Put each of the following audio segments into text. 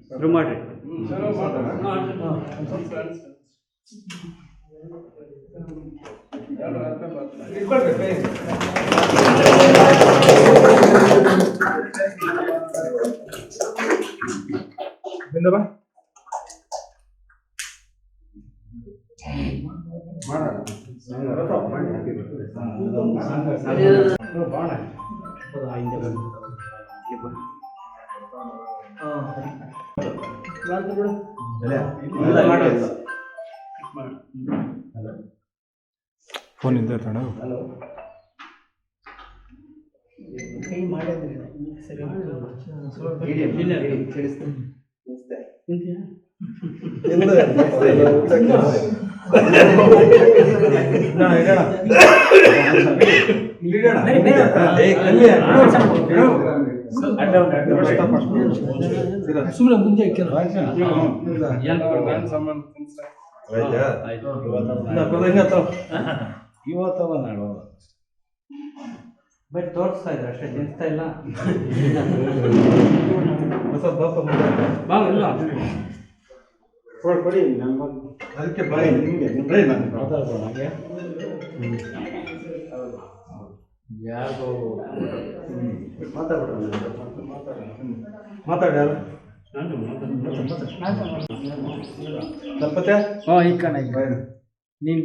ಶುರು ಮಾಡ್ರಿ. ಫೋನ್ ಇಂದ ತಡ ಸುಮ್ಮನೆ ಮುಂದೆ ಇವತ್ತಲ್ಲ ನಾಡು ಬಟ್ ತೋರಿಸ್ತಾ ಇದ್ರೆ ಅಷ್ಟೇ ತಿನ್ಸ್ತಾ ಇಲ್ಲ. ಇಲ್ಲ ಕೊಡಿ ಅದಕ್ಕೆ ಬಾಯಿ ನಿಮಗೆ ಯಾರಿಗೋ ಮಾತಾಡಿ ಯಾರು ಹ್ಞೂ ಈ ಕಣ ನೀನು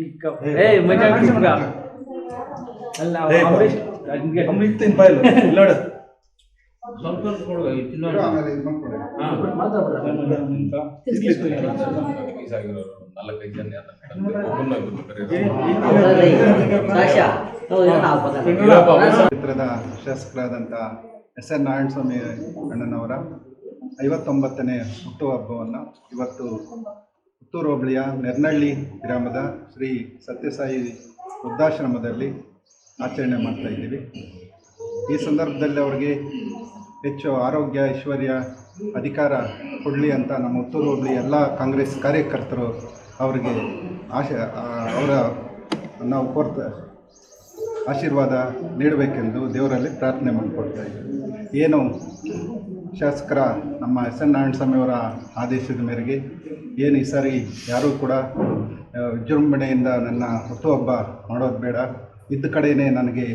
ಅಲ್ಲ ಇರ್ತೀನಿ ಬಾಯಿಲ್ಲ ನೋಡು ಸ್ವಲ್ಪ ಕ್ಷೇತ್ರದ ಶಾಸಕರಾದಂಥ ಎಸ್.ಎನ್. ನಾರಾಯಣಸ್ವಾಮಿ ಅಣ್ಣನವರ 59ನೇ ಹುಟ್ಟುಹಬ್ಬವನ್ನು ಇವತ್ತು ಪುತ್ತೂರು ಹೋಬಳಿಯ ನೆರ್ನಳ್ಳಿ ಗ್ರಾಮದ ಶ್ರೀ ಸತ್ಯಸಾಯಿ ವೃದ್ಧಾಶ್ರಮದಲ್ಲಿ ಆಚರಣೆ ಮಾಡ್ತಾ ಇದ್ದೀವಿ. ಈ ಸಂದರ್ಭದಲ್ಲಿ ಅವರಿಗೆ ಹೆಚ್ಚು ಆರೋಗ್ಯ ಐಶ್ವರ್ಯ ಅಧಿಕಾರ ಕೊಡಲಿ ಅಂತ ನಮ್ಮ ಪುತ್ತೂರು ಹೋಬಳಿ ಎಲ್ಲ ಕಾಂಗ್ರೆಸ್ ಕಾರ್ಯಕರ್ತರು ಅವರಿಗೆ ಅವರ ನಾವು ಆಶೀರ್ವಾದ ನೀಡಬೇಕೆಂದು ದೇವರಲ್ಲಿ ಪ್ರಾರ್ಥನೆ ಮಾಡಿಕೊಡ್ತಾ ಇದ್ದೀವಿ. ಏನು ಶಾಸಕರ ನಮ್ಮ ಎಸ್.ಎನ್. ನಾರಾಯಣಸ್ವಾಮಿಯವರ ಆದೇಶದ ಮೇರೆಗೆ ಏನು ಈ ಸಾರಿ ಯಾರೂ ಕೂಡ ವಿಜೃಂಭಣೆಯಿಂದ ನನ್ನ ಹುಟ್ಟುಹಬ್ಬ ಮಾಡೋದು ಬೇಡ, ಇದ್ದ ಕಡೆಯೇ ನನಗೆ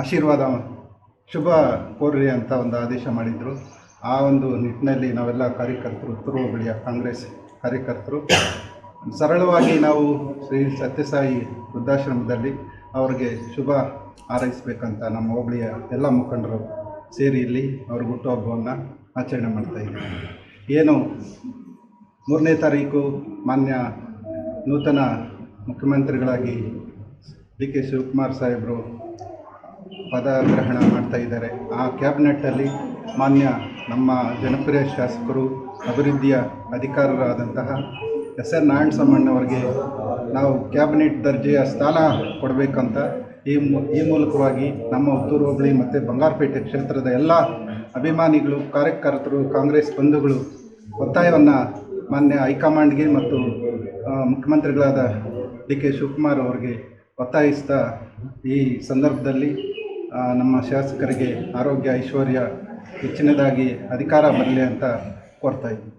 ಆಶೀರ್ವಾದ ಶುಭ ಕೋರ್ರಿ ಅಂತ ಒಂದು ಆದೇಶ ಮಾಡಿದರು. ಆ ಒಂದು ನಿಟ್ಟಿನಲ್ಲಿ ನಾವೆಲ್ಲ ಕಾರ್ಯಕರ್ತರು ಉತ್ತರ ಹೋಬಳಿಯ ಕಾಂಗ್ರೆಸ್ ಕಾರ್ಯಕರ್ತರು ಸರಳವಾಗಿ ನಾವು ಶ್ರೀ ಸತ್ಯಸಾಯಿ ವೃದ್ಧಾಶ್ರಮದಲ್ಲಿ ಅವರಿಗೆ ಶುಭ ಹಾರೈಸಬೇಕಂತ ನಮ್ಮ ಹೋಬಳಿಯ ಎಲ್ಲ ಮುಖಂಡರು ಸೇರಿ ಇಲ್ಲಿ ಅವ್ರ ಹುಟ್ಟುಹಬ್ಬವನ್ನು ಆಚರಣೆ ಮಾಡ್ತಾಯಿದ್ದೀವಿ. ಏನು 3ನೇ ತಾರೀಕು ಮಾನ್ಯ ನೂತನ ಮುಖ್ಯಮಂತ್ರಿಗಳಾಗಿ ಡಿ.ಕೆ. ಶಿವಕುಮಾರ್ ಸಾಹೇಬರು ಪದಗ್ರಹಣ ಮಾಡ್ತಾಯಿದ್ದಾರೆ. ಆ ಕ್ಯಾಬಿನೆಟ್ಟಲ್ಲಿ ಮಾನ್ಯ ನಮ್ಮ ಜನಪ್ರಿಯ ಶಾಸಕರು ಅಭಿವೃದ್ಧಿಯ ಅಧಿಕಾರರಾದಂತಹ ಎಸ್.ಎನ್. ನಾರಾಯಣಸ್ವಾಮಣ್ಣವರಿಗೆ ನಾವು ಕ್ಯಾಬಿನೆಟ್ ದರ್ಜೆಯ ಸ್ಥಾನ ಕೊಡಬೇಕಂತ ಈ ಮೂಲಕವಾಗಿ ನಮ್ಮ ಉತ್ತೂರು ಹೋಬಳಿ ಮತ್ತು ಬಂಗಾರಪೇಟೆ ಕ್ಷೇತ್ರದ ಎಲ್ಲ ಅಭಿಮಾನಿಗಳು ಕಾರ್ಯಕರ್ತರು ಕಾಂಗ್ರೆಸ್ ಬಂಧುಗಳು ಒತ್ತಾಯವನ್ನು ಮಾನ್ಯ ಹೈಕಮಾಂಡ್ಗೆ ಮತ್ತು ಮುಖ್ಯಮಂತ್ರಿಗಳಾದ ಡಿ.ಕೆ. ಶಿವಕುಮಾರ್ ಅವರಿಗೆ ಒತ್ತಾಯಿಸ್ತಾ ಈ ಸಂದರ್ಭದಲ್ಲಿ ನಮ್ಮ ಶಾಸಕರಿಗೆ ಆರೋಗ್ಯ ಐಶ್ವರ್ಯ ಹೆಚ್ಚಿನದಾಗಿ ಅಧಿಕಾರ ಬರಲಿ ಅಂತ ಕೋರ್ತಾ ಇದ್ದೀವಿ.